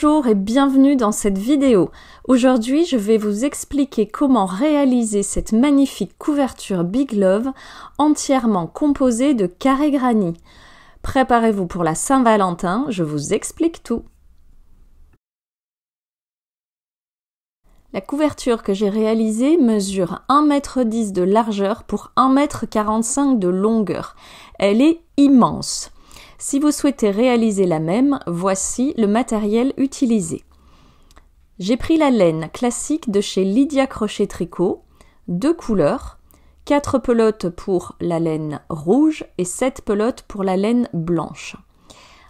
Bonjour et bienvenue dans cette vidéo. Aujourd'hui, je vais vous expliquer comment réaliser cette magnifique couverture Big Love entièrement composée de carrés granit. Préparez-vous pour la Saint-Valentin, je vous explique tout. La couverture que j'ai réalisée mesure 1,10 m de largeur pour 1,45 m de longueur. Elle est immense. Si vous souhaitez réaliser la même, voici le matériel utilisé. J'ai pris la laine classique de chez Lydia Crochet Tricot, 2 couleurs, 4 pelotes pour la laine rouge et 7 pelotes pour la laine blanche.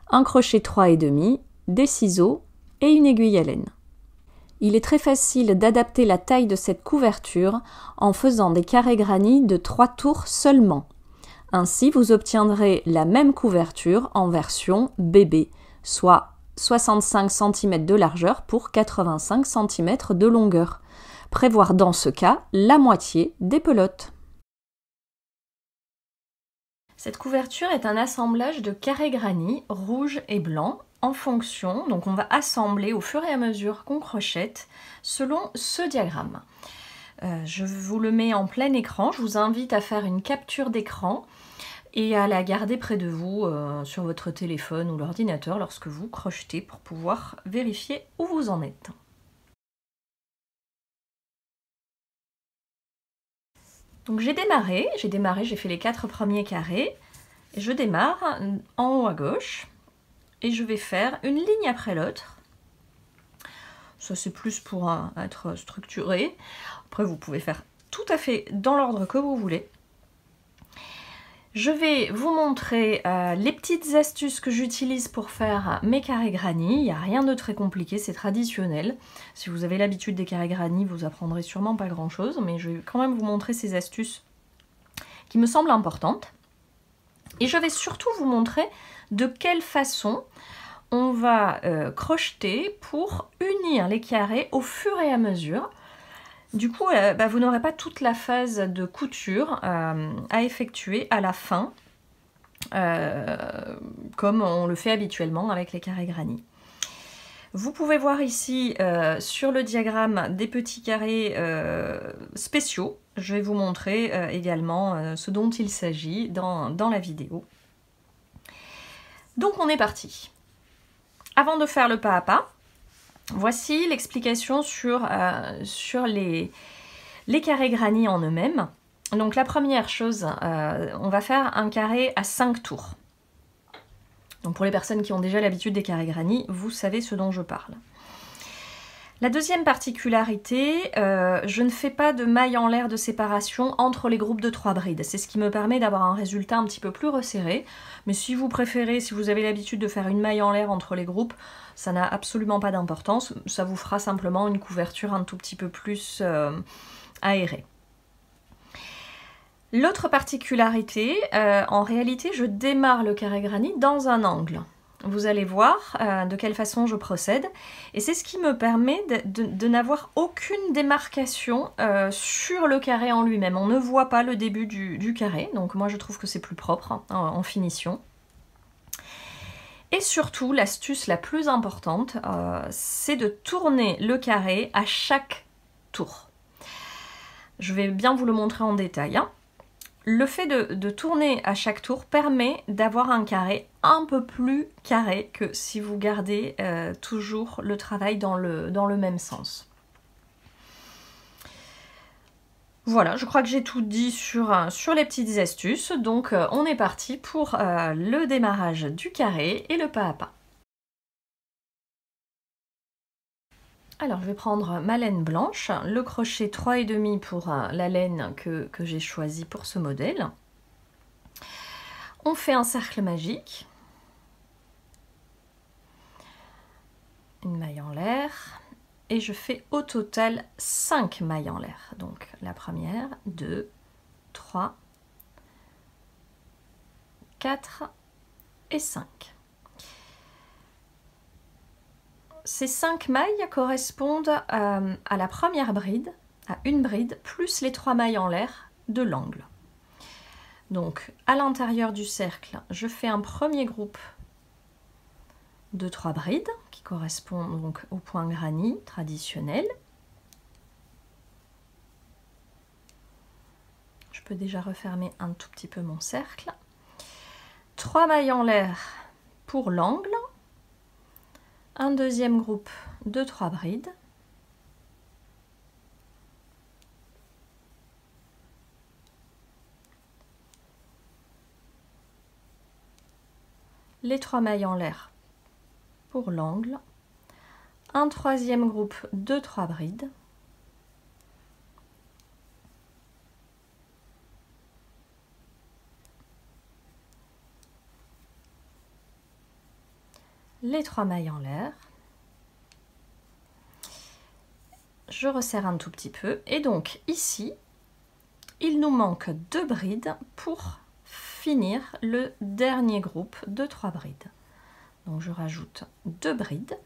Un crochet 3,5, des ciseaux et une aiguille à laine. Il est très facile d'adapter la taille de cette couverture en faisant des carrés granit de 3 tours seulement. Ainsi, vous obtiendrez la même couverture en version bébé, soit 65 cm de largeur pour 85 cm de longueur. Prévoir dans ce cas la moitié des pelotes. Cette couverture est un assemblage de carrés granit rouge et blanc en fonction, donc on va assembler au fur et à mesure qu'on crochette selon ce diagramme. Je vous le mets en plein écran, je vous invite à faire une capture d'écran et à la garder près de vous sur votre téléphone ou l'ordinateur lorsque vous crochetez pour pouvoir vérifier où vous en êtes. Donc j'ai démarré, j'ai fait les 4 premiers carrés, et je démarre en haut à gauche et je vais faire une ligne après l'autre. Ça c'est plus pour être structuré, après vous pouvez faire tout à fait dans l'ordre que vous voulez. Je vais vous montrer les petites astuces que j'utilise pour faire mes carrés granit. Il n'y a rien de très compliqué, c'est traditionnel. Si vous avez l'habitude des carrés granit, vous apprendrez sûrement pas grand chose, mais je vais quand même vous montrer ces astuces qui me semblent importantes. Et je vais surtout vous montrer de quelle façon on va crocheter pour unir les carrés au fur et à mesure. Du coup, vous n'aurez pas toute la phase de couture à effectuer à la fin, comme on le fait habituellement avec les carrés granit. Vous pouvez voir ici sur le diagramme des petits carrés spéciaux. Je vais vous montrer également ce dont il s'agit dans la vidéo. Donc on est parti. Avant de faire le pas à pas, voici l'explication sur les carrés granit en eux-mêmes. Donc la première chose, on va faire un carré à 5 tours. Donc pour les personnes qui ont déjà l'habitude des carrés granit, vous savez ce dont je parle. La deuxième particularité, je ne fais pas de maille en l'air de séparation entre les groupes de 3 brides. C'est ce qui me permet d'avoir un résultat un petit peu plus resserré. Mais si vous préférez, si vous avez l'habitude de faire une maille en l'air entre les groupes, ça n'a absolument pas d'importance. Ça vous fera simplement une couverture un tout petit peu plus aérée. L'autre particularité, en réalité, je démarre le carré granit dans un angle. Vous allez voir de quelle façon je procède. Et c'est ce qui me permet de n'avoir aucune démarcation sur le carré en lui-même. On ne voit pas le début du carré. Donc moi, je trouve que c'est plus propre en finition. Et surtout, l'astuce la plus importante, c'est de tourner le carré à chaque tour. Je vais bien vous le montrer en détail. Le fait de tourner à chaque tour permet d'avoir un carré un peu plus carré que si vous gardez toujours le travail dans le même sens. Voilà, je crois que j'ai tout dit sur les petites astuces. Donc on est parti pour le démarrage du carré et le pas à pas. Alors je vais prendre ma laine blanche, le crochet 3,5 pour la laine que j'ai choisi pour ce modèle. On fait un cercle magique, une maille en l'air, et je fais au total 5 mailles en l'air. Donc la première, 2, 3, 4 et 5. Ces 5 mailles correspondent à la première bride, à une bride, plus les 3 mailles en l'air de l'angle. Donc à l'intérieur du cercle, je fais un premier groupe de 3 brides qui correspond donc au point granny traditionnel. Je peux déjà refermer un tout petit peu mon cercle. 3 mailles en l'air pour l'angle. Un deuxième groupe de 3 brides. Les 3 mailles en l'air pour l'angle. Un troisième groupe de 3 brides. Les 3 mailles en l'air. Je resserre un tout petit peu et donc ici il nous manque 2 brides pour finir le dernier groupe de 3 brides. Donc je rajoute 2 brides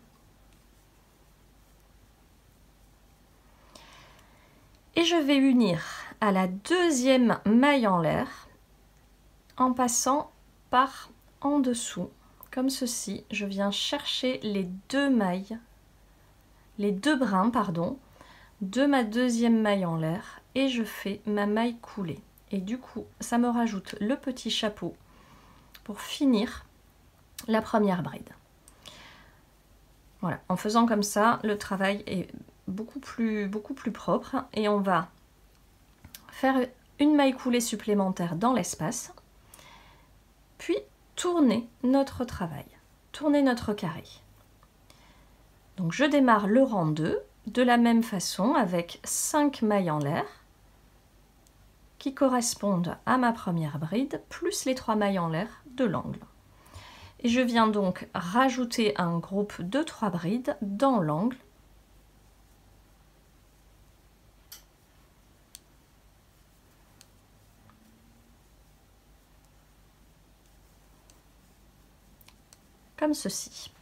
et je vais unir à la deuxième maille en l'air en passant par en dessous comme ceci. Je viens chercher les 2 mailles, les 2 brins pardon, de ma deuxième maille en l'air et je fais ma maille coulée. Et du coup, ça me rajoute le petit chapeau pour finir la première bride. Voilà, en faisant comme ça, le travail est beaucoup plus propre et on va faire une maille coulée supplémentaire dans l'espace, puis tourner notre travail, tourner notre carré. Donc je démarre le rang 2 de la même façon avec 5 mailles en l'air qui correspondent à ma première bride plus les 3 mailles en l'air de l'angle. Et je viens donc rajouter un groupe de 3 brides dans l'angle. Comme ceci.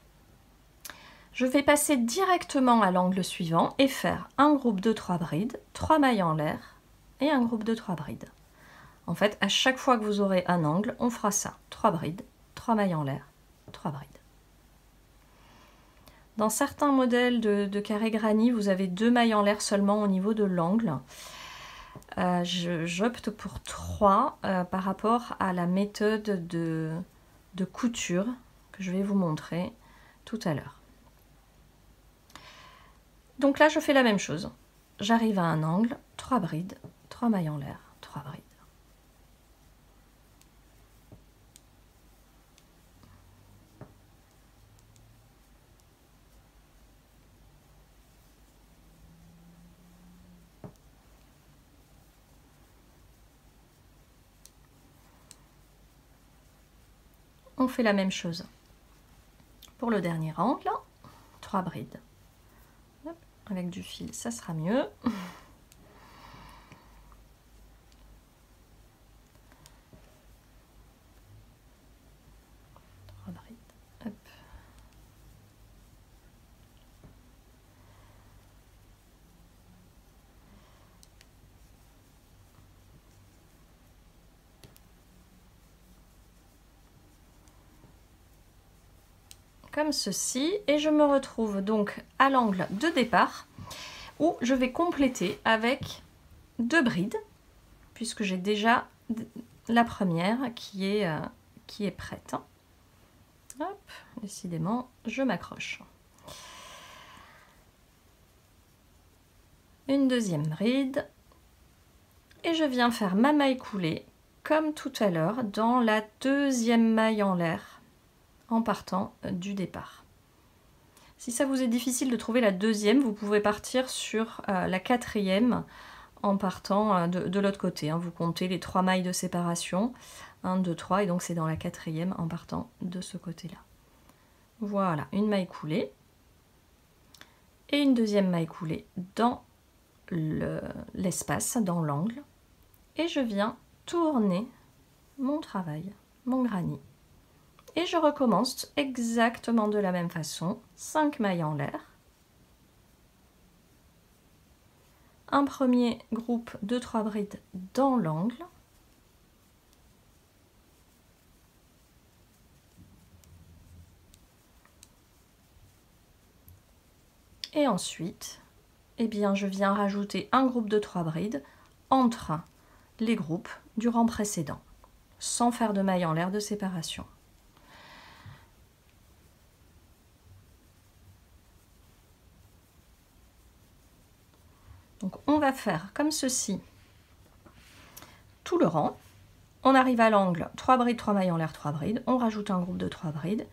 Je vais passer directement à l'angle suivant et faire un groupe de 3 brides, 3 mailles en l'air et un groupe de 3 brides. En fait, à chaque fois que vous aurez un angle, on fera ça. 3 brides, 3 mailles en l'air, 3 brides. Dans certains modèles de carré granny, vous avez 2 mailles en l'air seulement au niveau de l'angle. J'opte pour 3 par rapport à la méthode de couture que je vais vous montrer tout à l'heure. Donc là, je fais la même chose. J'arrive à un angle, 3 brides, 3 mailles en l'air, 3 brides. On fait la même chose pour le dernier angle, 3 brides. Hop, avec du fil, ça sera mieux. Hop. Comme ceci, et je me retrouve donc à l'angle de départ où je vais compléter avec 2 brides puisque j'ai déjà la première qui est prête. Hop, décidément, je m'accroche. Une deuxième bride et je viens faire ma maille coulée comme tout à l'heure dans la deuxième maille en l'air en partant du départ. Si ça vous est difficile de trouver la deuxième, vous pouvez partir sur la quatrième en partant de l'autre côté. Vous comptez les 3 mailles de séparation, 1, 2, 3, et donc c'est dans la quatrième en partant de ce côté-là. Voilà, une maille coulée et une deuxième maille coulée dans l'espace, dans l'angle, et je viens tourner mon travail, mon granny. Et je recommence exactement de la même façon, 5 mailles en l'air, un premier groupe de 3 brides dans l'angle, Et ensuite, eh bien, je viens rajouter un groupe de 3 brides entre les groupes du rang précédent, sans faire de maille en l'air de séparation. Donc on va faire comme ceci tout le rang. On arrive à l'angle, 3 brides, 3 mailles en l'air, 3 brides, on rajoute un groupe de 3 brides,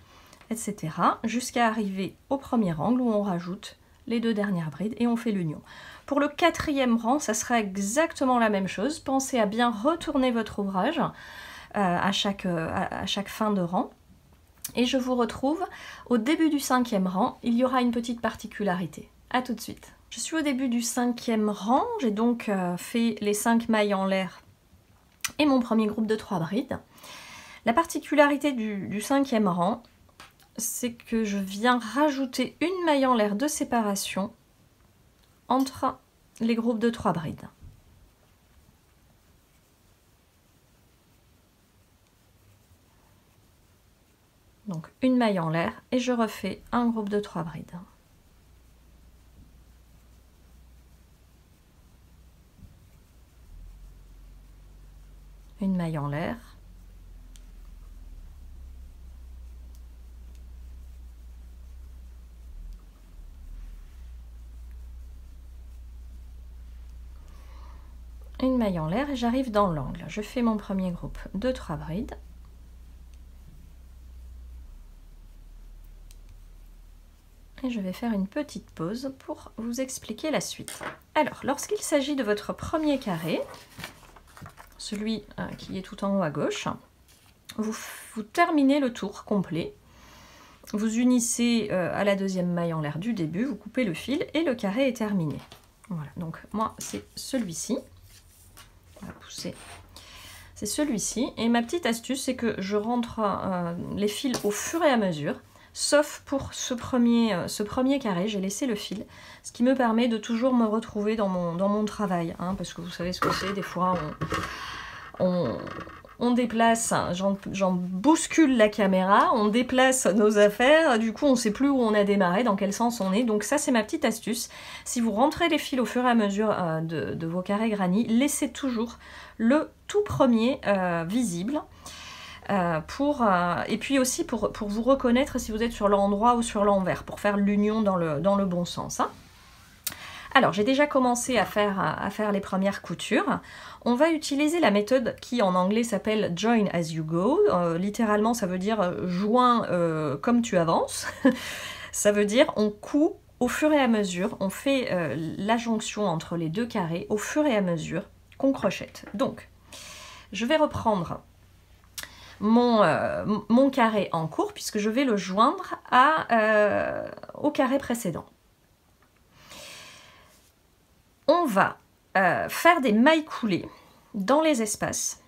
etc. jusqu'à arriver au premier angle où on rajoute les 2 dernières brides et on fait l'union. Pour le 4e rang, ça sera exactement la même chose. Pensez à bien retourner votre ouvrage à chaque fin de rang. Et je vous retrouve au début du 5e rang. Il y aura une petite particularité. A tout de suite. Je suis au début du 5e rang. J'ai donc fait les 5 mailles en l'air et mon premier groupe de 3 brides. La particularité du 5e rang, c'est que je viens rajouter une maille en l'air de séparation entre les groupes de 3 brides. Donc une maille en l'air et je refais un groupe de 3 brides. Une maille en l'air. Une maille en l'air et j'arrive dans l'angle. Je fais mon premier groupe de 3 brides. Et je vais faire une petite pause pour vous expliquer la suite. Alors, lorsqu'il s'agit de votre premier carré, celui qui est tout en haut à gauche, vous terminez le tour complet. Vous unissez à la 2e maille en l'air du début, vous coupez le fil et le carré est terminé. Voilà, donc moi c'est celui-ci. On va pousser. C'est celui-ci. Et ma petite astuce, c'est que je rentre les fils au fur et à mesure. Sauf pour ce premier carré, j'ai laissé le fil. Ce qui me permet de toujours me retrouver dans mon travail. Hein, parce que vous savez ce que c'est, des fois on déplace, j'en bouscule la caméra, on déplace nos affaires, du coup on ne sait plus où on a démarré, dans quel sens on est. Donc ça c'est ma petite astuce. Si vous rentrez les fils au fur et à mesure de vos carrés granit, laissez toujours le tout premier visible. Et puis aussi pour vous reconnaître si vous êtes sur l'endroit ou sur l'envers, pour faire l'union dans le bon sens. Hein. Alors, j'ai déjà commencé à faire les premières coutures. On va utiliser la méthode qui en anglais s'appelle Join as you go. Littéralement, ça veut dire joins comme tu avances. Ça veut dire on coud au fur et à mesure, on fait la jonction entre les 2 carrés au fur et à mesure qu'on crochette. Donc, je vais reprendre mon carré en cours puisque je vais le joindre au carré précédent. On va faire des mailles coulées dans les espaces.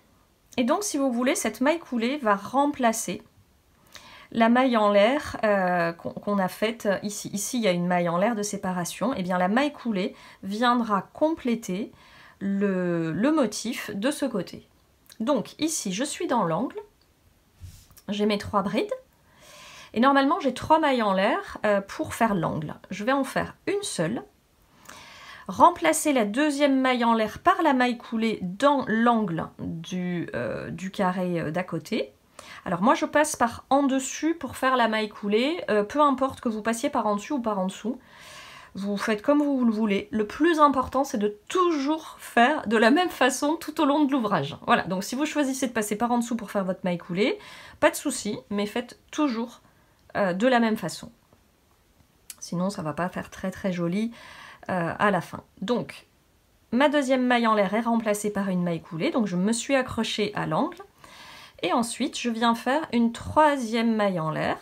Et donc, si vous voulez, cette maille coulée va remplacer la maille en l'air qu'on a faite ici. Ici, il y a une maille en l'air de séparation. Et bien, la maille coulée viendra compléter le motif de ce côté. Donc, ici, je suis dans l'angle. J'ai mes 3 brides. Et normalement, j'ai 3 mailles en l'air pour faire l'angle. Je vais en faire une seule. Remplacer la 2e maille en l'air par la maille coulée dans l'angle du carré d'à côté. Alors moi je passe par en dessus pour faire la maille coulée, peu importe que vous passiez par en dessus ou par en dessous. Vous faites comme vous le voulez. Le plus important c'est de toujours faire de la même façon tout au long de l'ouvrage. Voilà, donc si vous choisissez de passer par en dessous pour faire votre maille coulée, pas de souci, mais faites toujours de la même façon. Sinon ça va pas faire très très joli à la fin. Donc, ma 2e maille en l'air est remplacée par une maille coulée, donc je me suis accrochée à l'angle. Et ensuite, je viens faire une 3e maille en l'air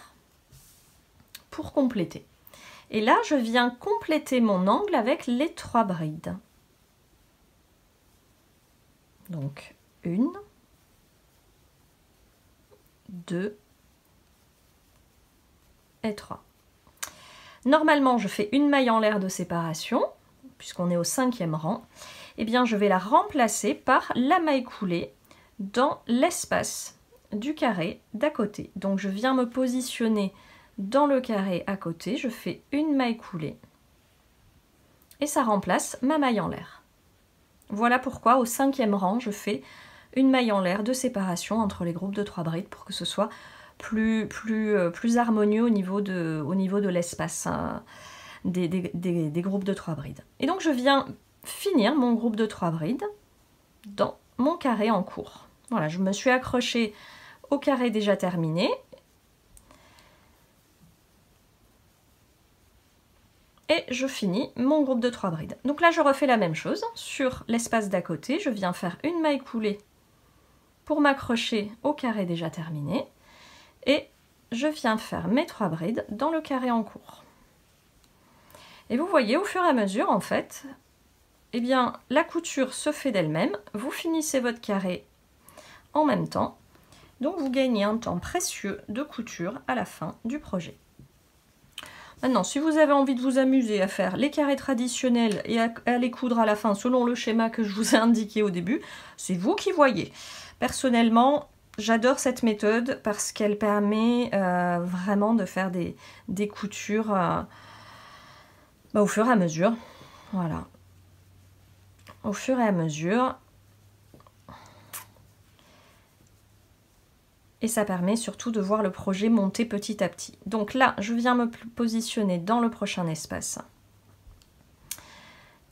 pour compléter. Et là, je viens compléter mon angle avec les 3 brides. Donc, 1, 2 et 3. Normalement, je fais une maille en l'air de séparation, puisqu'on est au 5e rang. Eh bien, je vais la remplacer par la maille coulée dans l'espace du carré d'à côté. Donc, je viens me positionner dans le carré à côté. Je fais une maille coulée. et ça remplace ma maille en l'air. Voilà pourquoi au 5e rang, je fais une maille en l'air de séparation entre les groupes de 3 brides pour que ce soit plus harmonieux au niveau de l'espace des groupes de 3 brides. Et donc je viens finir mon groupe de 3 brides dans mon carré en cours. Voilà, je me suis accrochée au carré déjà terminé. Et je finis mon groupe de 3 brides. Donc là, je refais la même chose. Sur l'espace d'à côté, je viens faire une maille coulée pour m'accrocher au carré déjà terminé. Et je viens faire mes 3 brides dans le carré en cours. Et vous voyez, au fur et à mesure, en fait, eh bien, la couture se fait d'elle-même. Vous finissez votre carré en même temps. Donc, vous gagnez un temps précieux de couture à la fin du projet. Maintenant, si vous avez envie de vous amuser à faire les carrés traditionnels et à les coudre à la fin selon le schéma que je vous ai indiqué au début, c'est vous qui voyez. Personnellement, j'adore cette méthode parce qu'elle permet vraiment de faire des coutures au fur et à mesure. Voilà. Au fur et à mesure. Et ça permet surtout de voir le projet monter petit à petit. Donc là, je viens me positionner dans le prochain espace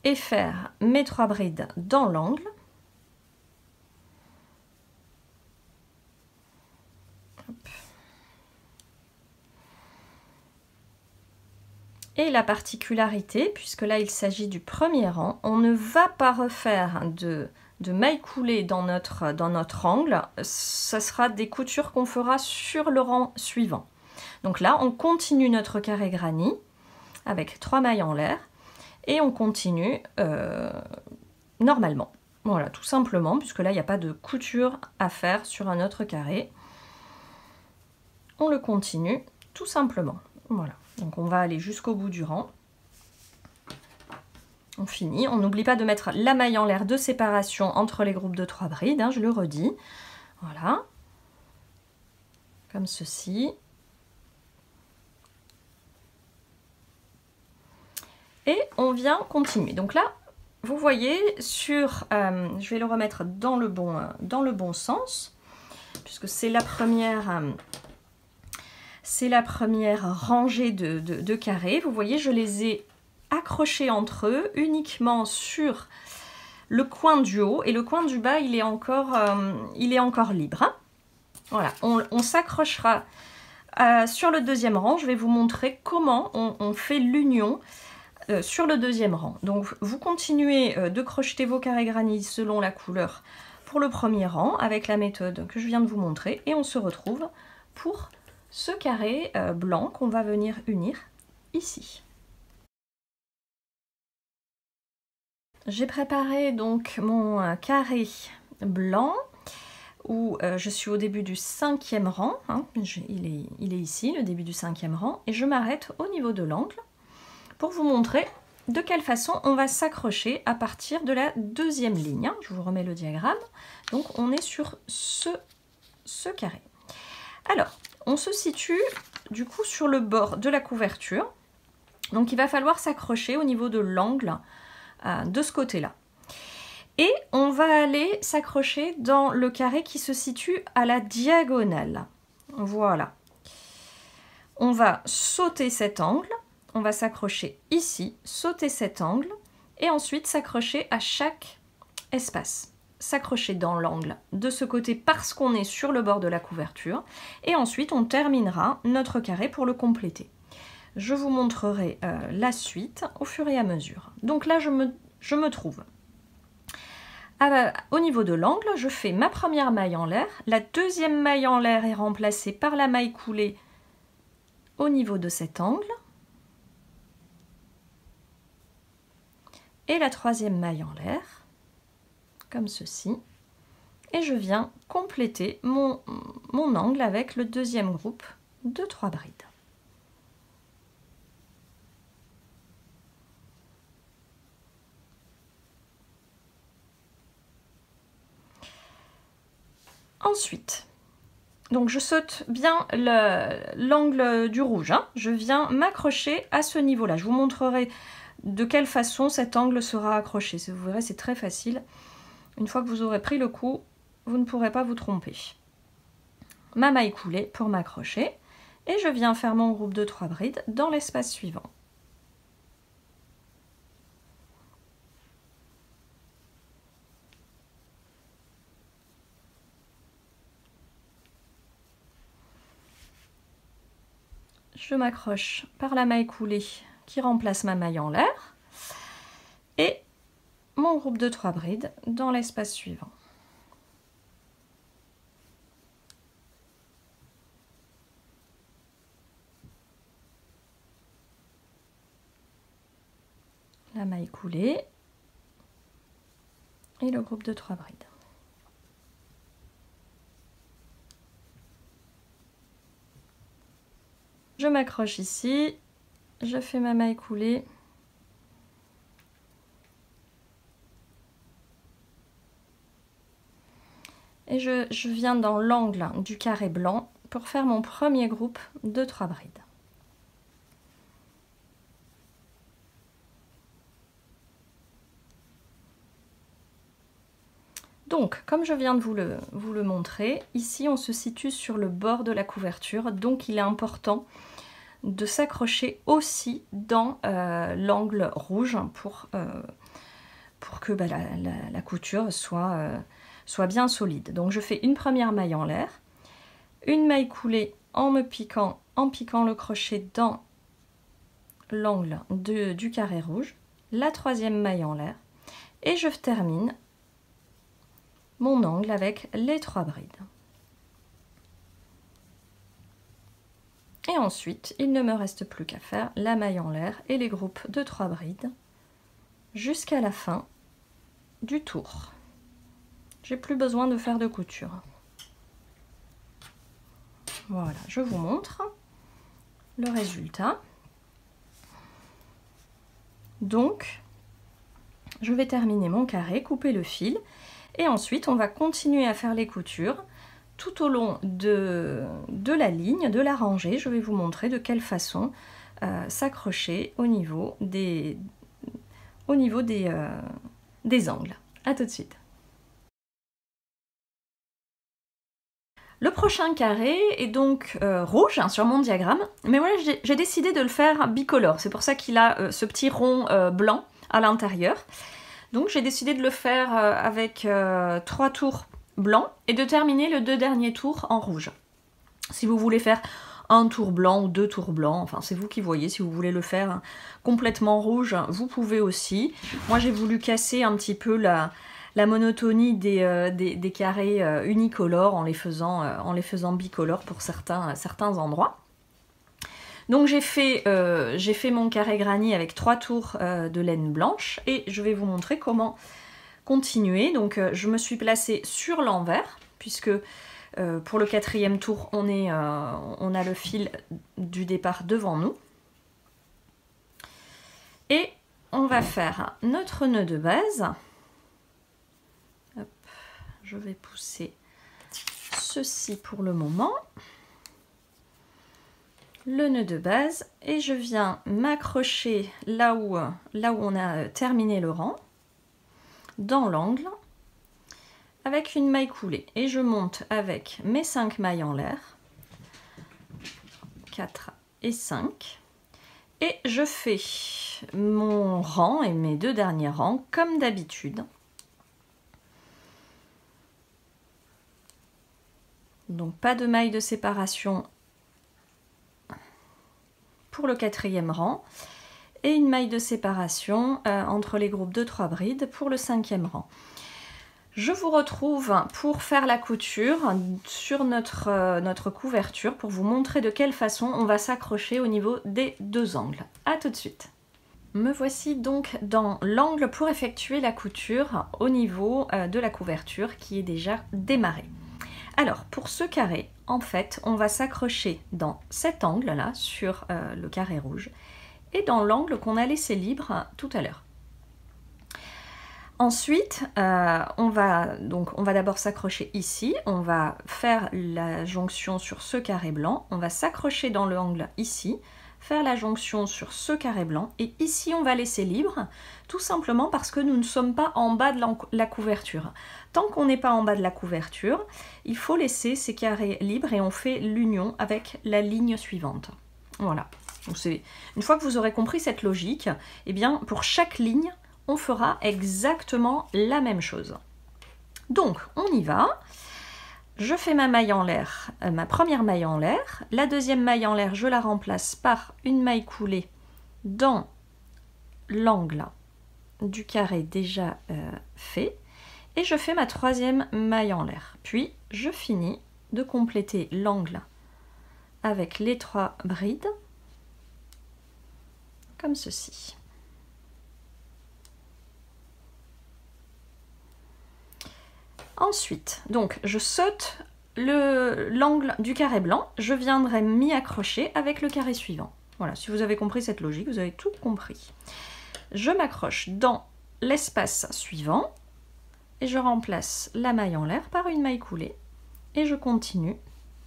et faire mes 3 brides dans l'angle. Et la particularité, puisque là il s'agit du premier rang, on ne va pas refaire de mailles coulées dans notre angle, ce sera des coutures qu'on fera sur le rang suivant. Donc là, on continue notre carré granit avec 3 mailles en l'air et on continue normalement. Voilà, tout simplement, puisque là, il n'y a pas de couture à faire sur un autre carré. On le continue tout simplement. Voilà, donc on va aller jusqu'au bout du rang. On finit. On n'oublie pas de mettre la maille en l'air de séparation entre les groupes de 3 brides, hein, je le redis. Voilà. Comme ceci. Et on vient continuer. Donc là, vous voyez, je vais le remettre dans le bon sens, puisque c'est la première rangée de carrés. Vous voyez, je les ai accrochés entre eux uniquement sur le coin du haut et le coin du bas il est encore libre, hein. Voilà, on s'accrochera sur le deuxième rang. Je vais vous montrer comment on fait l'union sur le deuxième rang. Donc vous continuez de crocheter vos carrés granit selon la couleur pour le premier rang avec la méthode que je viens de vous montrer et on se retrouve pour ce carré blanc qu'on va venir unir ici. J'ai préparé donc mon carré blanc où je suis au début du 5e rang, hein, il est ici, le début du 5e rang, et je m'arrête au niveau de l'angle pour vous montrer de quelle façon on va s'accrocher à partir de la 2e ligne. Hein. Je vous remets le diagramme. Donc on est sur ce carré. Alors, on se situe du coup sur le bord de la couverture, donc il va falloir s'accrocher au niveau de l'angle de ce côté-là. Et on va aller s'accrocher dans le carré qui se situe à la diagonale. Voilà. On va sauter cet angle, on va s'accrocher ici, sauter cet angle, et ensuite s'accrocher à chaque espace. S'accrocher dans l'angle de ce côté parce qu'on est sur le bord de la couverture, et ensuite on terminera notre carré pour le compléter. Je vous montrerai la suite au fur et à mesure. Donc là, je me trouve au niveau de l'angle, je fais ma première maille en l'air. La deuxième maille en l'air est remplacée par la maille coulée au niveau de cet angle. Et la troisième maille en l'air, comme ceci. Et je viens compléter mon angle avec le deuxième groupe de 3 brides. Ensuite, donc je saute bien l'angle du rouge, hein. Je viens m'accrocher à ce niveau-là. Je vous montrerai de quelle façon cet angle sera accroché. Vous verrez, c'est très facile. Une fois que vous aurez pris le coup, vous ne pourrez pas vous tromper. Ma maille coulée pour m'accrocher et je viens faire mon groupe de 3 brides dans l'espace suivant. Je m'accroche par la maille coulée qui remplace ma maille en l'air et mon groupe de 3 brides dans l'espace suivant. La maille coulée et le groupe de 3 brides. Je m'accroche ici, je fais ma maille coulée. Et je viens dans l'angle du carré blanc pour faire mon premier groupe de 3 brides. Donc, comme je viens de vous le montrer, ici on se situe sur le bord de la couverture, donc il est important de s'accrocher aussi dans l'angle rouge pour que la couture soit bien solide. Donc je fais une première maille en l'air, une maille coulée en piquant le crochet dans l'angle du carré rouge, la troisième maille en l'air, et je termine mon angle avec les 3 brides. Et ensuite, il ne me reste plus qu'à faire la maille en l'air et les groupes de 3 brides jusqu'à la fin du tour. J'ai plus besoin de faire de couture. Voilà, je vous montre le résultat. Donc, je vais terminer mon carré, couper le fil. Et ensuite, on va continuer à faire les coutures tout au long de la ligne, de la rangée. Je vais vous montrer de quelle façon s'accrocher au niveau des angles. A tout de suite. Le prochain carré est donc rouge sur mon diagramme, mais voilà, j'ai décidé de le faire bicolore. C'est pour ça qu'il a ce petit rond blanc à l'intérieur. Donc j'ai décidé de le faire avec 3 tours blancs et de terminer les 2 derniers tours en rouge. Si vous voulez faire un tour blanc ou 2 tours blancs, enfin c'est vous qui voyez, si vous voulez le faire complètement rouge, vous pouvez aussi. Moi j'ai voulu casser un petit peu la monotonie des carrés unicolores en les faisant bicolores pour certains endroits. Donc j'ai fait mon carré granny avec 3 tours de laine blanche et je vais vous montrer comment continuer. Donc je me suis placée sur l'envers puisque pour le 4e tour on a le fil du départ devant nous. Et on va faire notre nœud de base. Hop, je vais pousser ceci pour le moment. Le nœud de base et je viens m'accrocher là où on a terminé le rang, dans l'angle, avec une maille coulée. Et je monte avec mes 5 mailles en l'air, 4 et 5. Et je fais mon rang et mes 2 derniers rangs comme d'habitude. Donc pas de maille de séparation pour le 4e rang et une maille de séparation entre les groupes de 3 brides pour le 5e rang. Je vous retrouve pour faire la couture sur notre couverture pour vous montrer de quelle façon on va s'accrocher au niveau des 2 angles. A tout de suite. Me voici donc dans l'angle pour effectuer la couture au niveau de la couverture qui est déjà démarrée. Alors pour ce carré, en fait, on va s'accrocher dans cet angle-là, sur le carré rouge, et dans l'angle qu'on a laissé libre tout à l'heure. Ensuite, on va d'abord s'accrocher ici, on va faire la jonction sur ce carré blanc, on va s'accrocher dans l'angle ici, faire la jonction sur ce carré blanc et ici on va laisser libre, tout simplement parce que nous ne sommes pas en bas de la couverture. Tant qu'on n'est pas en bas de la couverture, il faut laisser ces carrés libres et on fait l'union avec la ligne suivante. Voilà. Donc une fois que vous aurez compris cette logique, eh bien pour chaque ligne, on fera exactement la même chose. Donc on y va. Je fais ma maille en l'air, ma première maille en l'air. La deuxième maille en l'air, je la remplace par une maille coulée dans l'angle du carré déjà fait. Et je fais ma troisième maille en l'air. Puis je finis de compléter l'angle avec les 3 brides, comme ceci. Ensuite, donc je saute l'angle du carré blanc, je viendrai m'y accrocher avec le carré suivant. Voilà, si vous avez compris cette logique, vous avez tout compris. Je m'accroche dans l'espace suivant et je remplace la maille en l'air par une maille coulée et je continue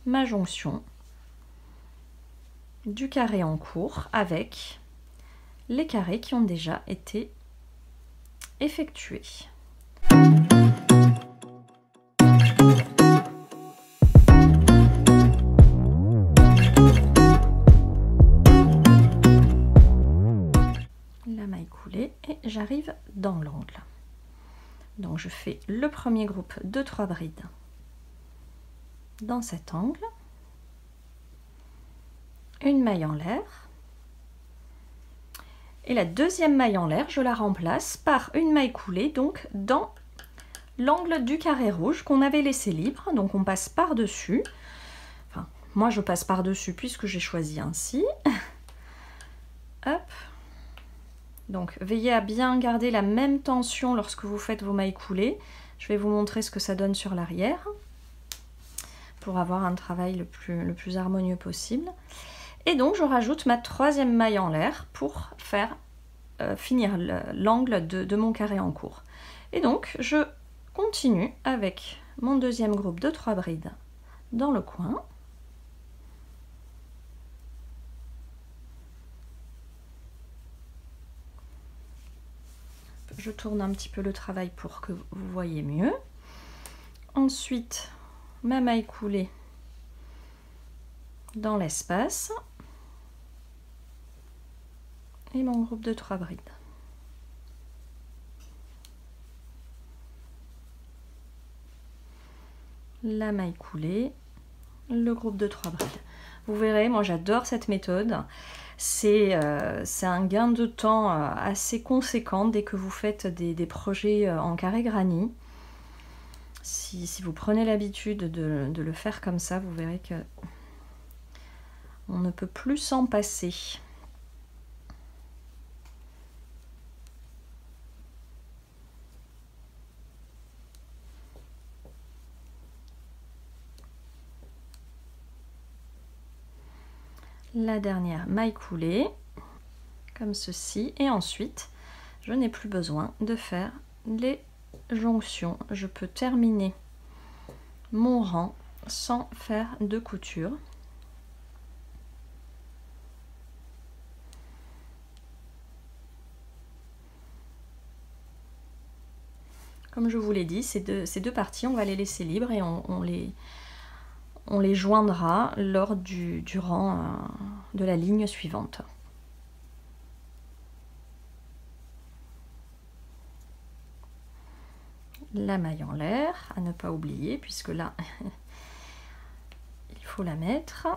ma jonction du carré en cours avec les carrés qui ont déjà été effectués. La maille coulée et j'arrive dans l'angle. Donc je fais le premier groupe de 3 brides dans cet angle, une maille en l'air et la deuxième maille en l'air, je la remplace par une maille coulée donc dans l'angle du carré rouge qu'on avait laissé libre. Donc on passe par-dessus, enfin moi je passe par-dessus puisque j'ai choisi ainsi. Hop. Donc veillez à bien garder la même tension lorsque vous faites vos mailles coulées. Je vais vous montrer ce que ça donne sur l'arrière pour avoir un travail le plus harmonieux possible. Et donc je rajoute ma troisième maille en l'air pour faire finir l'angle de mon carré en cours. Et donc je continue avec mon deuxième groupe de 3 brides dans le coin. Je tourne un petit peu le travail pour que vous voyez mieux. Ensuite, ma maille coulée dans l'espace et mon groupe de 3 brides. La maille coulée, le groupe de 3 brides. Vous verrez, moi j'adore cette méthode. C'est un gain de temps assez conséquent dès que vous faites des projets en carré granit. Si vous prenez l'habitude de le faire comme ça, vous verrez que on ne peut plus s'en passer. La dernière maille coulée, comme ceci, et ensuite je n'ai plus besoin de faire les jonctions. Je peux terminer mon rang sans faire de couture. Comme je vous l'ai dit, ces deux parties, on va les laisser libres et on les joindra lors du rang de la ligne suivante. La maille en l'air, à ne pas oublier, puisque là, il faut la mettre.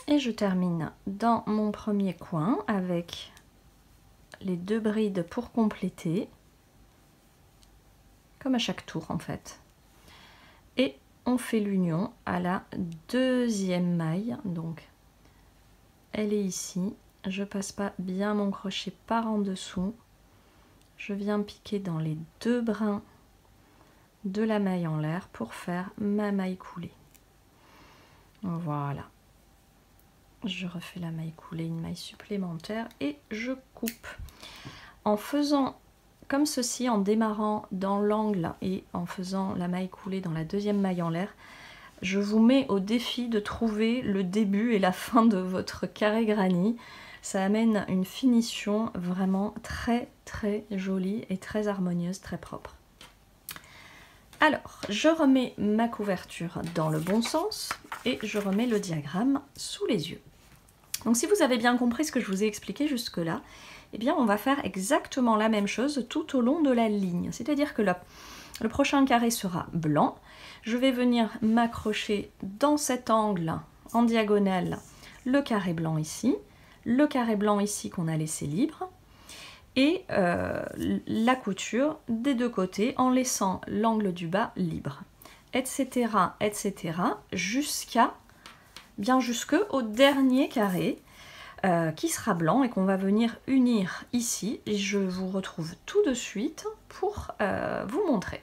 Et je termine dans mon premier coin avec les 2 brides pour compléter, comme à chaque tour en fait. Et on fait l'union à la deuxième maille, donc elle est ici. Je passe pas bien mon crochet par en dessous. Je viens piquer dans les 2 brins de la maille en l'air pour faire ma maille coulée. Voilà. Je refais la maille coulée, une maille supplémentaire et je coupe. En faisant comme ceci, en démarrant dans l'angle et en faisant la maille coulée dans la deuxième maille en l'air, je vous mets au défi de trouver le début et la fin de votre carré granny. Ça amène une finition vraiment très très jolie et très harmonieuse, très propre. Alors, je remets ma couverture dans le bon sens et je remets le diagramme sous les yeux. Donc si vous avez bien compris ce que je vous ai expliqué jusque-là, eh bien on va faire exactement la même chose tout au long de la ligne. C'est-à-dire que le prochain carré sera blanc. Je vais venir m'accrocher dans cet angle en diagonale le carré blanc ici qu'on a laissé libre, et la couture des deux côtés en laissant l'angle du bas libre, etc. etc. jusqu'au dernier carré qui sera blanc et qu'on va venir unir ici. Et je vous retrouve tout de suite pour vous montrer.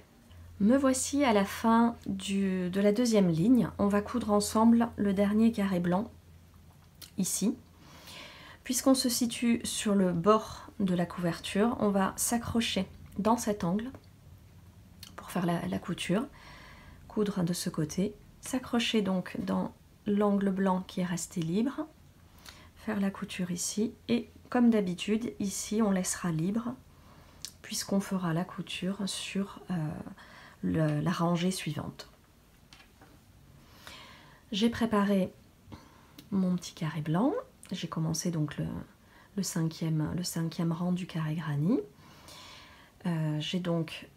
Me voici à la fin de la deuxième ligne. On va coudre ensemble le dernier carré blanc ici. Puisqu'on se situe sur le bord de la couverture, on va s'accrocher dans cet angle pour faire la couture, coudre de ce côté, s'accrocher donc dans l'angle blanc qui est resté libre, faire la couture ici, et comme d'habitude, ici on laissera libre puisqu'on fera la couture sur la rangée suivante. J'ai préparé mon petit carré blanc. J'ai commencé donc le cinquième rang du carré granny. J'ai donc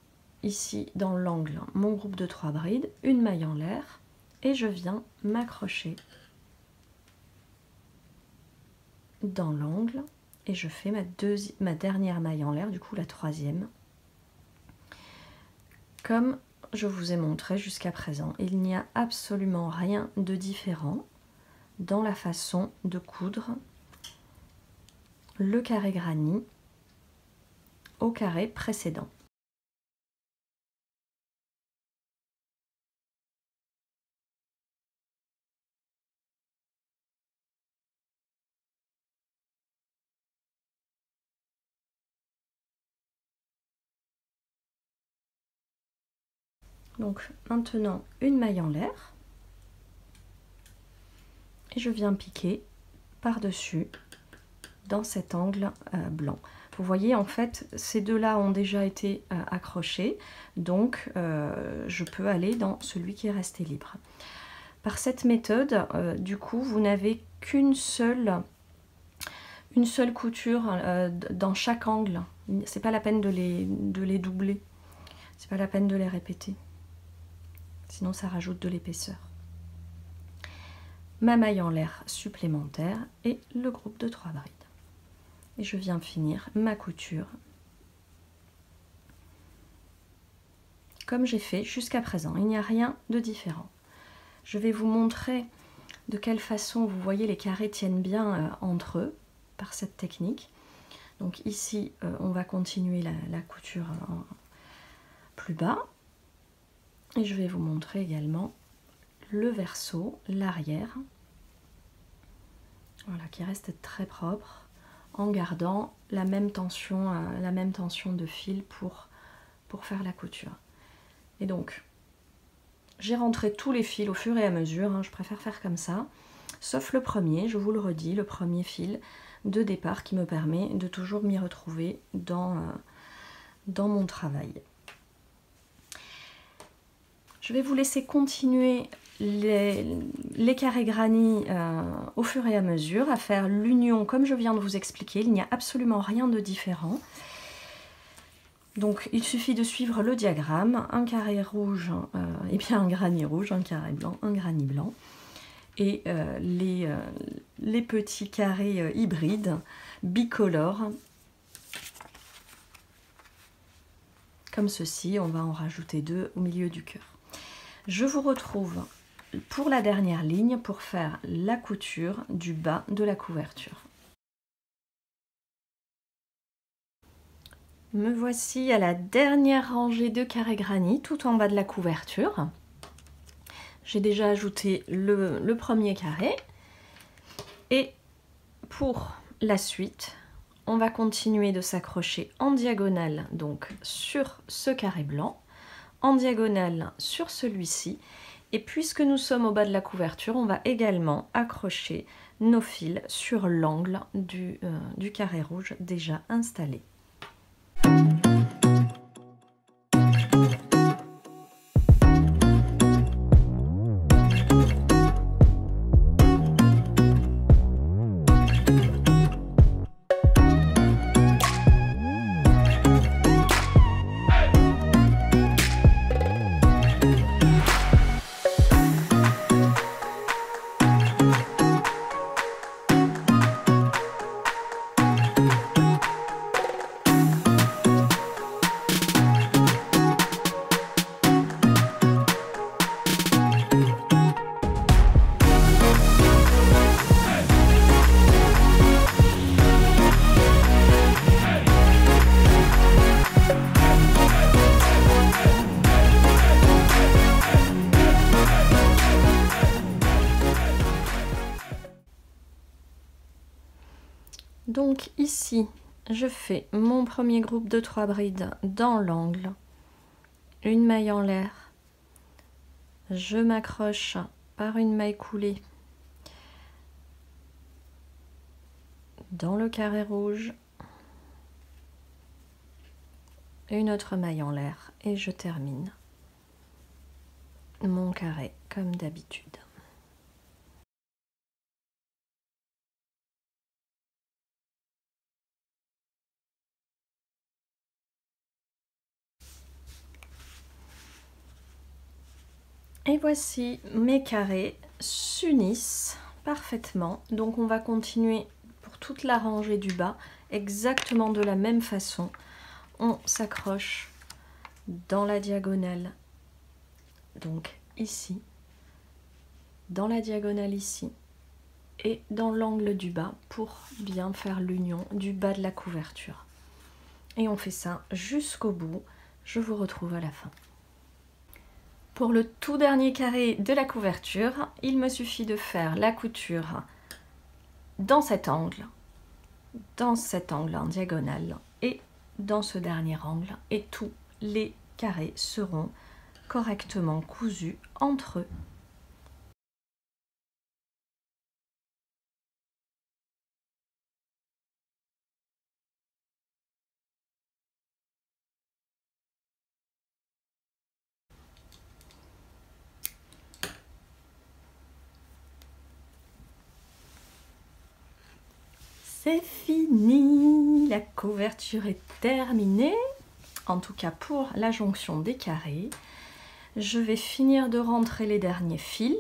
ici dans l'angle mon groupe de 3 brides, une maille en l'air, et je viens m'accrocher dans l'angle et je fais ma dernière maille en l'air, du coup la troisième, comme je vous ai montré jusqu'à présent. Il n'y a absolument rien de différent dans la façon de coudre le carré granny au carré précédent. Donc maintenant une maille en l'air et je viens piquer par-dessus dans cet angle blanc. Vous voyez, en fait, ces deux-là ont déjà été accrochés, donc je peux aller dans celui qui est resté libre. Par cette méthode, du coup, vous n'avez qu'une seule couture dans chaque angle. C'est pas la peine de les doubler, c'est pas la peine de les répéter, sinon ça rajoute de l'épaisseur. Ma maille en l'air supplémentaire et le groupe de 3 brides. Et je viens finir ma couture comme j'ai fait jusqu'à présent. Il n'y a rien de différent. Je vais vous montrer de quelle façon, vous voyez, les carrés tiennent bien entre eux par cette technique. Donc ici, on va continuer la couture plus bas. Et je vais vous montrer également le verso, l'arrière, voilà, qui reste très propre, en gardant la même tension de fil pour faire la couture. Et donc, j'ai rentré tous les fils au fur et à mesure, hein, je préfère faire comme ça, sauf le premier, je vous le redis, le premier fil de départ qui me permet de toujours m'y retrouver dans mon travail. Je vais vous laisser continuer les carrés granny au fur et à mesure, à faire l'union comme je viens de vous expliquer. Il n'y a absolument rien de différent. Donc il suffit de suivre le diagramme, un carré rouge, et bien un granny rouge, un carré blanc, un granny blanc. Et les petits carrés hybrides, bicolores, comme ceci. On va en rajouter 2 au milieu du cœur. Je vous retrouve pour la dernière ligne pour faire la couture du bas de la couverture. Me voici à la dernière rangée de carré granny tout en bas de la couverture. J'ai déjà ajouté le premier carré Et pour la suite, on va continuer de s'accrocher en diagonale, donc sur ce carré blanc, en diagonale sur celui-ci. Et puisque nous sommes au bas de la couverture, on va également accrocher nos fils sur l'angle du carré rouge déjà installé. Donc ici, je fais mon premier groupe de 3 brides dans l'angle, une maille en l'air, je m'accroche par une maille coulée dans le carré rouge, une autre maille en l'air et je termine mon carré comme d'habitude. Et voici mes carrés s'unissent parfaitement. Donc on va continuer pour toute la rangée du bas exactement de la même façon. On s'accroche dans la diagonale, donc ici, dans la diagonale ici et dans l'angle du bas pour bien faire l'union du bas de la couverture. Et on fait ça jusqu'au bout. Je vous retrouve à la fin. Pour le tout dernier carré de la couverture, il me suffit de faire la couture dans cet angle en diagonale et dans ce dernier angle, et tous les carrés seront correctement cousus entre eux. C'est fini, la couverture est terminée, en tout cas pour la jonction des carrés. Je vais finir de rentrer les derniers fils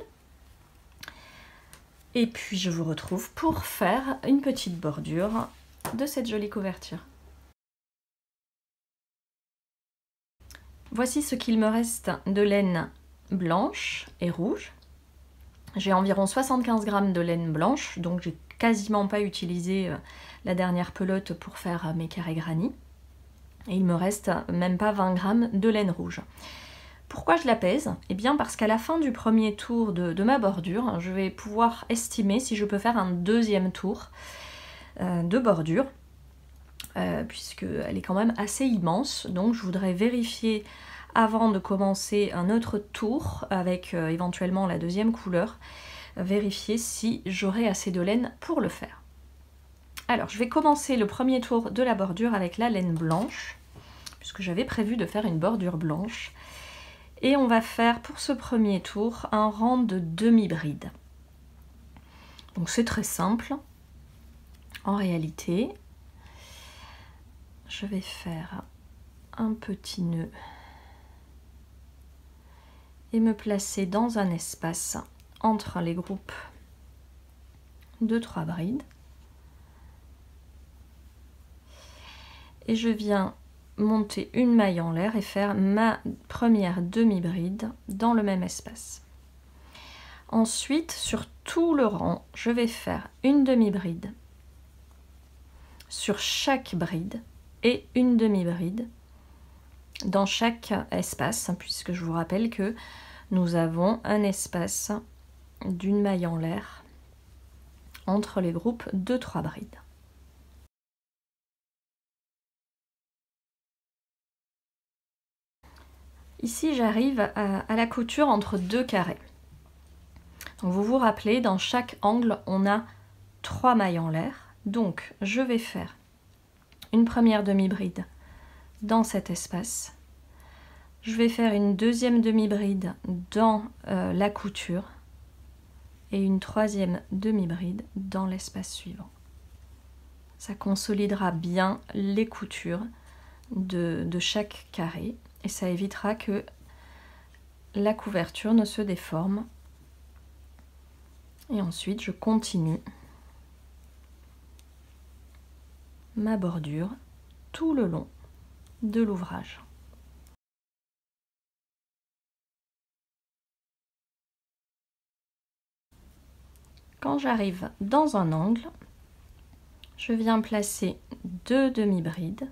et puis je vous retrouve pour faire une petite bordure de cette jolie couverture. Voici ce qu'il me reste de laine blanche et rouge. J'ai environ 75 g de laine blanche, donc j'ai quasiment pas utilisé la dernière pelote pour faire mes carrés granit. Et il me reste même pas 20 g de laine rouge. Pourquoi je la pèse? Eh bien parce qu'à la fin du premier tour de ma bordure, je vais pouvoir estimer si je peux faire un deuxième tour de bordure, puisqu'elle est quand même assez immense. Donc je voudrais vérifier avant de commencer un autre tour avec éventuellement la deuxième couleur, vérifier si j'aurai assez de laine pour le faire. Alors je vais commencer le premier tour de la bordure avec la laine blanche, puisque j'avais prévu de faire une bordure blanche. Et on va faire pour ce premier tour un rang de demi-bride. Donc c'est très simple en réalité. Je vais faire un petit nœud et me placer dans un espace entre les groupes de 3 brides. Et je viens monter une maille en l'air et faire ma première demi-bride dans le même espace. Ensuite, sur tout le rang, je vais faire une demi-bride sur chaque bride et une demi-bride dans chaque espace, puisque je vous rappelle que nous avons un espace d'une maille en l'air entre les groupes de 3 brides. Ici, j'arrive à la couture entre 2 carrés. Donc, vous vous rappelez, dans chaque angle, on a 3 mailles en l'air. Donc, je vais faire une première demi-bride dans cet espace. Je vais faire une deuxième demi-bride dans la couture et une troisième demi-bride dans l'espace suivant. Ça consolidera bien les coutures de chaque carré et ça évitera que la couverture ne se déforme. Et ensuite, je continue ma bordure tout le long de l'ouvrage. Quand j'arrive dans un angle, je viens placer 2 demi-brides,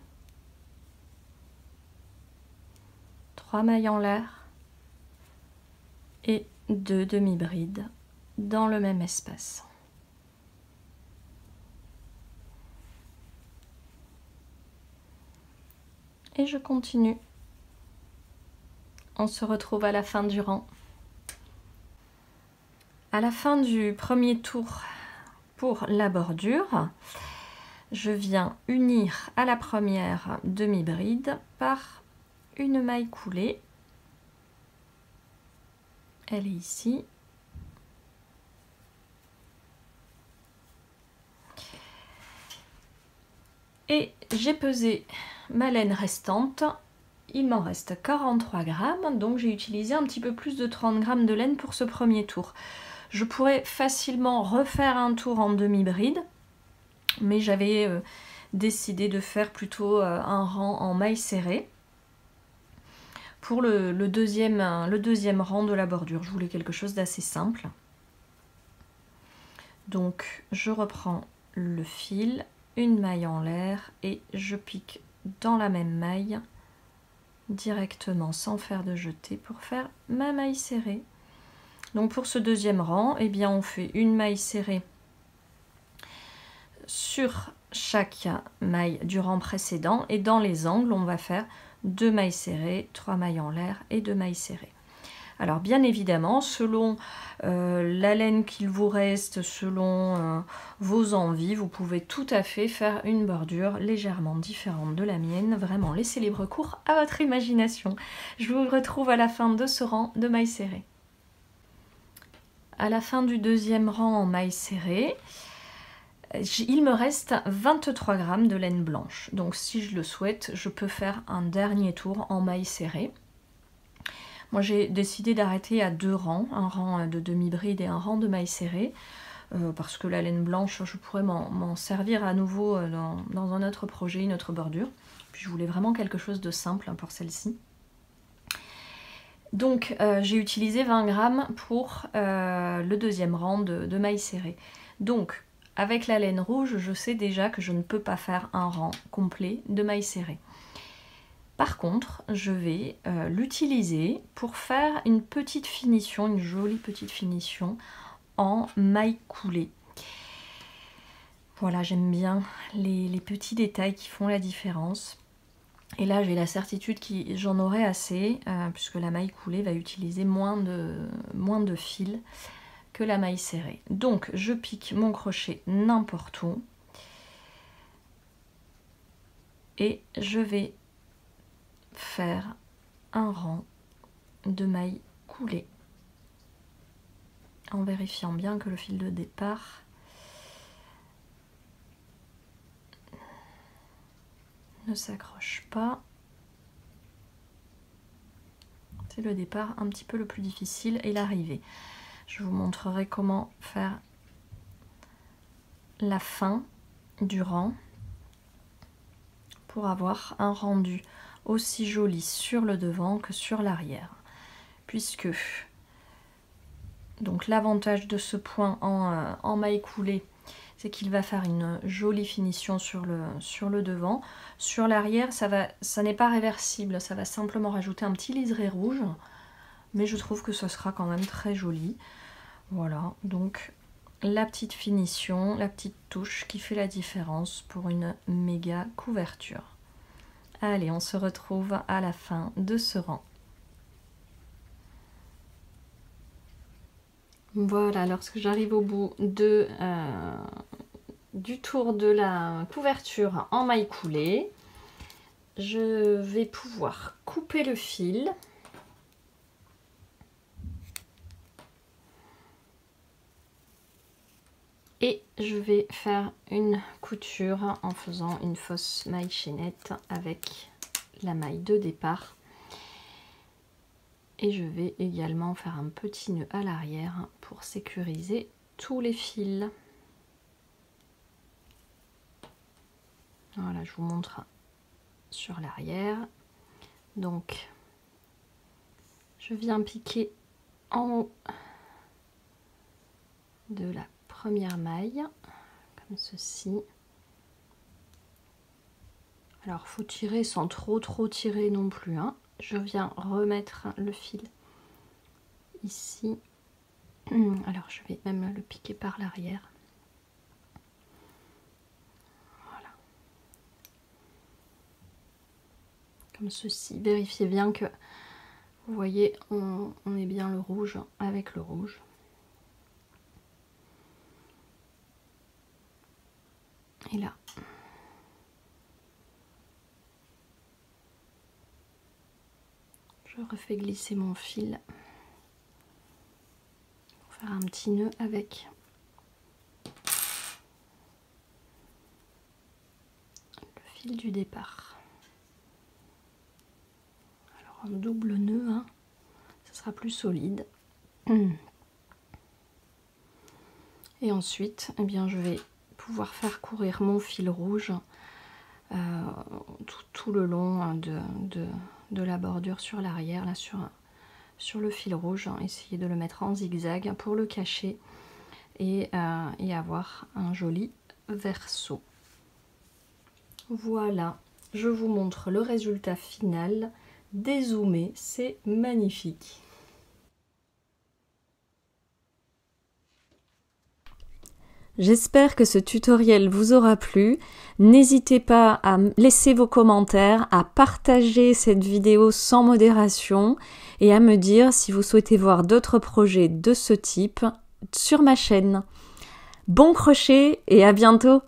3 mailles en l'air et 2 demi-brides dans le même espace. Et je continue. On se retrouve à la fin du rang. À la fin du premier tour pour la bordure, je viens unir à la première demi-bride par une maille coulée. Elle est ici. Et j'ai pesé ma laine restante. Il m'en reste 43 grammes, donc j'ai utilisé un petit peu plus de 30 grammes de laine pour ce premier tour. Je pourrais facilement refaire un tour en demi-bride, mais j'avais décidé de faire plutôt un rang en maille serrée pour le deuxième rang de la bordure. Je voulais quelque chose d'assez simple. Donc je reprends le fil, une maille en l'air et je pique dans la même maille directement sans faire de jeté pour faire ma maille serrée. Donc pour ce deuxième rang, eh bien on fait une maille serrée sur chaque maille du rang précédent et dans les angles on va faire 2 mailles serrées, 3 mailles en l'air et 2 mailles serrées. Alors bien évidemment, selon la laine qu'il vous reste, selon vos envies, vous pouvez tout à fait faire une bordure légèrement différente de la mienne. Vraiment, laissez libre cours à votre imagination. Je vous retrouve à la fin de ce rang de mailles serrées. À la fin du deuxième rang en mailles serrées, il me reste 23 grammes de laine blanche. Donc si je le souhaite, je peux faire un dernier tour en mailles serrées. Moi j'ai décidé d'arrêter à 2 rangs, un rang de demi-bride et un rang de mailles serrées, parce que la laine blanche, je pourrais m'en servir à nouveau dans un autre projet, une autre bordure. Puis je voulais vraiment quelque chose de simple pour celle-ci. Donc j'ai utilisé 20 grammes pour le deuxième rang de mailles serrées. Donc avec la laine rouge, je sais déjà que je ne peux pas faire un rang complet de mailles serrées. Par contre, je vais l'utiliser pour faire une petite finition, une jolie petite finition en maille coulée. Voilà, j'aime bien les petits détails qui font la différence. Et là, j'ai la certitude que j'en aurai assez, puisque la maille coulée va utiliser moins de fil que la maille serrée. Donc, je pique mon crochet n'importe où. Et je vais faire un rang de mailles coulées. En vérifiant bien que le fil de départ ne s'accroche pas. C'est le départ un petit peu le plus difficile et l'arrivée. Je vous montrerai comment faire la fin du rang pour avoir un rendu aussi joli sur le devant que sur l'arrière. Puisque donc l'avantage de ce point en maille coulée, c'est qu'il va faire une jolie finition sur le devant. Sur l'arrière, ça n'est pas réversible, ça va simplement rajouter un petit liseré rouge, mais je trouve que ce sera quand même très joli. Voilà, donc la petite finition, la petite touche qui fait la différence pour une méga couverture. Allez, on se retrouve à la fin de ce rang. Voilà, lorsque j'arrive au bout de, du tour de la couverture en maille coulée, je vais pouvoir couper le fil. Et je vais faire une couture en faisant une fausse maille chaînette avec la maille de départ. Et je vais également faire un petit nœud à l'arrière pour sécuriser tous les fils. Voilà, je vous montre sur l'arrière. Donc, je viens piquer en haut de la première maille, comme ceci. Alors, faut tirer sans trop tirer non plus, hein. Je viens remettre le fil ici. Alors, je vais même le piquer par l'arrière. Voilà. Comme ceci. Vérifiez bien que, vous voyez, on met bien le rouge avec le rouge. Et là. Je refais glisser mon fil pour faire un petit nœud avec le fil du départ. Alors un double nœud, hein, ça sera plus solide. Et ensuite, eh bien, je vais pouvoir faire courir mon fil rouge tout le long de la bordure sur l'arrière, là sur le fil rouge. Essayez de le mettre en zigzag pour le cacher et avoir un joli verso. Voilà, je vous montre le résultat final dézoomé, c'est magnifique. J'espère que ce tutoriel vous aura plu. N'hésitez pas à laisser vos commentaires, à partager cette vidéo sans modération et à me dire si vous souhaitez voir d'autres projets de ce type sur ma chaîne. Bon crochet et à bientôt!